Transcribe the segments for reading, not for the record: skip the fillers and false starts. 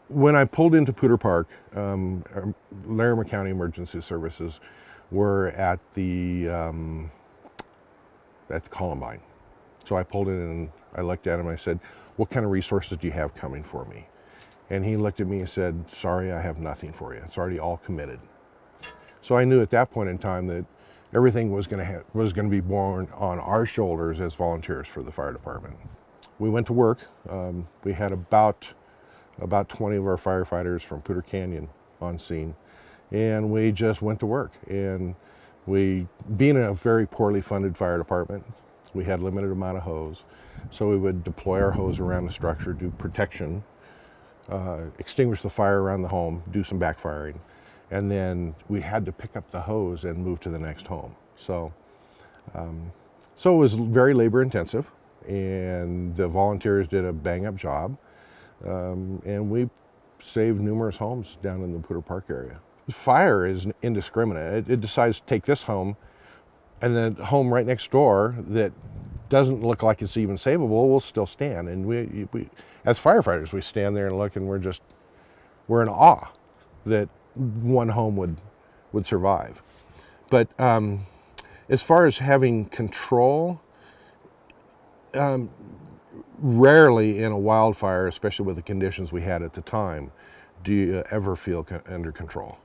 When I pulled into Poudre Park, Larimer County Emergency Services were at the Columbine. So I pulled in and I looked at him. I said, "What kind of resources do you have coming for me?" And he looked at me and said, "Sorry, I have nothing for you. It's already all committed." So I knew at that point in time that everything was going to be borne on our shoulders as volunteers for the fire department. We went to work. We had about 20 of our firefighters from Poudre Canyon on scene, and we just went to work. And being a very poorly funded fire department, we had limited amount of hose, so we would deploy our hose around the structure, do protection, extinguish the fire around the home, do some backfiring, and then we had to pick up the hose and move to the next home. So it was very labor intensive, and the volunteers did a bang up job, and we saved numerous homes down in the Poudre Park area. Fire is indiscriminate. It decides to take this home, and the home right next door that doesn't look like it's even savable will still stand. And we as firefighters, we stand there and look, and we're in awe that one home would survive. But as far as having control, rarely in a wildfire, especially with the conditions we had at the time, do you ever feel under control.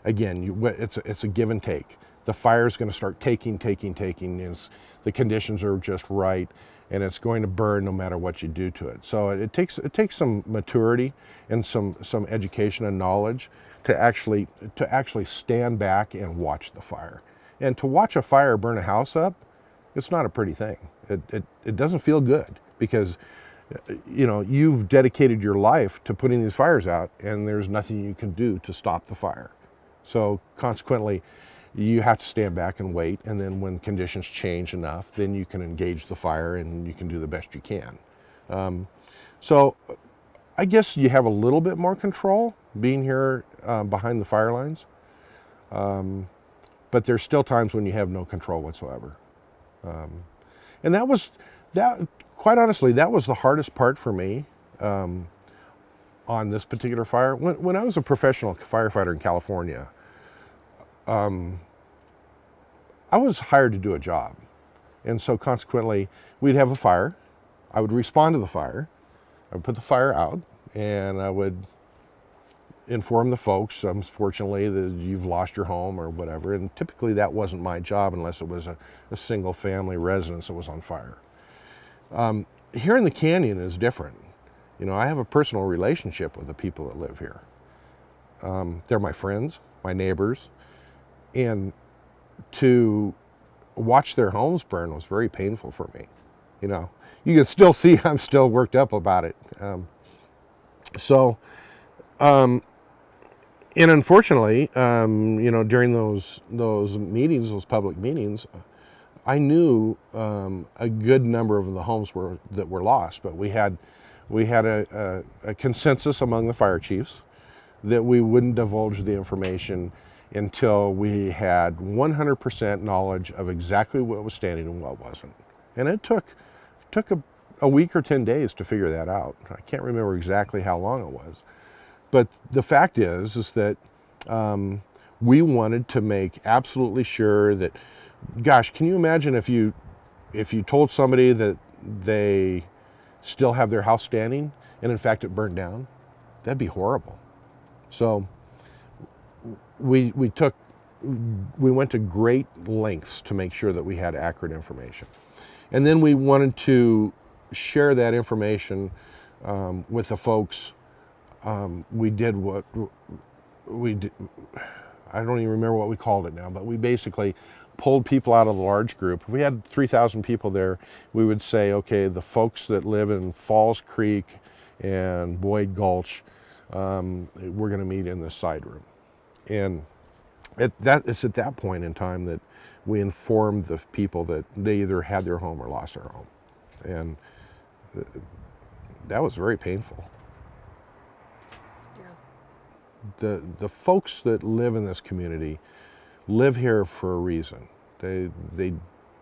Again, it's a give and take. The fire is going to start taking, and the conditions are just right, and it's going to burn no matter what you do to it. So it takes some maturity and some education and knowledge to actually stand back and watch the fire. And to watch a fire burn a house up, it's not a pretty thing. It doesn't feel good, because you've dedicated your life to putting these fires out, and there's nothing you can do to stop the fire. So consequently, you have to stand back and wait, and then when conditions change enough, then you can engage the fire and you can do the best you can. So I guess you have a little bit more control being here behind the fire lines, but there's still times when you have no control whatsoever. And quite honestly, that was the hardest part for me on this particular fire. When I was a professional firefighter in California, I was hired to do a job. And so consequently, we'd have a fire. I would respond to the fire. I would put the fire out, and I would inform the folks, unfortunately, that you've lost your home or whatever. And typically that wasn't my job unless it was a single family residence that was on fire. Here in the canyon is different. I have a personal relationship with the people that live here. They're my friends, my neighbors, and to watch their homes burn was very painful for me. You can still see I'm still worked up about it. And unfortunately, during those meetings, those public meetings, I knew a good number of the homes that were lost, but we had a consensus among the fire chiefs that we wouldn't divulge the information until we had 100% knowledge of exactly what was standing and what wasn't. And it took a week or 10 days to figure that out. I can't remember exactly how long it was. But the fact is that we wanted to make absolutely sure that, gosh, can you imagine if you told somebody that they still have their house standing and in fact it burned down? That'd be horrible. So we went to great lengths to make sure that we had accurate information. And then we wanted to share that information with the folks. We did what we did. I don't even remember what we called it now, but we basically pulled people out of the large group. If we had 3,000 people there, we would say, okay, the folks that live in Falls Creek and Boyd Gulch, we're going to meet in this side room. And it's at that point in time that we informed the people that they either had their home or lost their home. And that was very painful. Yeah. The folks that live in this community live here for a reason. They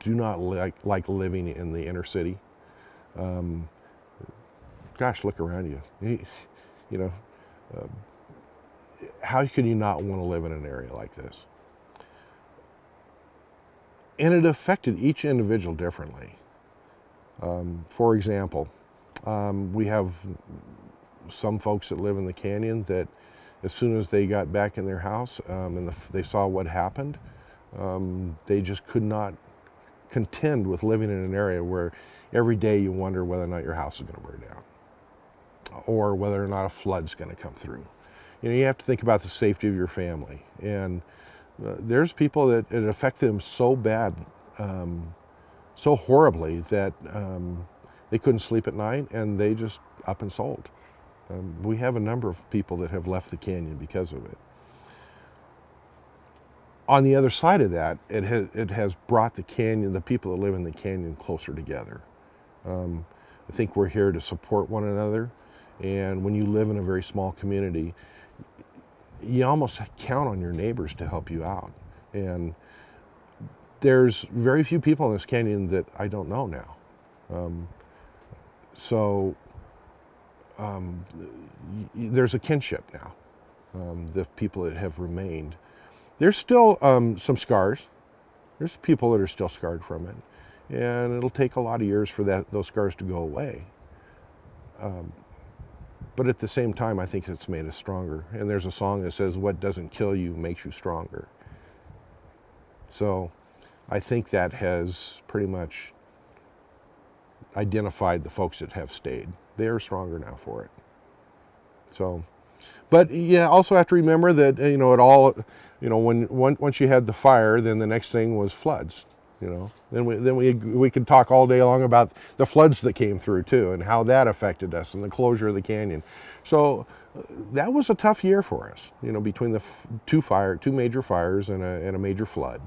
do not like living in the inner city. gosh, look around you. You know, how can you not want to live in an area like this? And it affected each individual differently. For example, we have some folks that live in the canyon that as soon as they got back in their house and they saw what happened, they just could not contend with living in an area where every day you wonder whether or not your house is going to burn down or whether or not a flood's going to come through. You know, you have to think about the safety of your family. And there's people that it affected them so bad, so horribly that they couldn't sleep at night and they just up and sold. We have a number of people that have left the canyon because of it. On the other side of that, it has brought the canyon, the people that live in the canyon, closer together. I think we're here to support one another, and when you live in a very small community, you almost count on your neighbors to help you out. And there's very few people in this canyon that I don't know now. There's a kinship now, the people that have remained. There's still some scars. There's people that are still scarred from it, and it'll take a lot of years for those scars to go away. But at the same time, I think it's made us stronger. And there's a song that says, "What doesn't kill you makes you stronger." So I think that has pretty much identified the folks that have stayed. They are stronger now for it. So, but yeah, also have to remember that, it all, once you had the fire, then the next thing was floods. Then we could talk all day long about the floods that came through too, and how that affected us, and the closure of the canyon. So that was a tough year for us, between the two major fires and a major flood.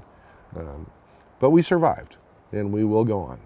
But we survived, and we will go on.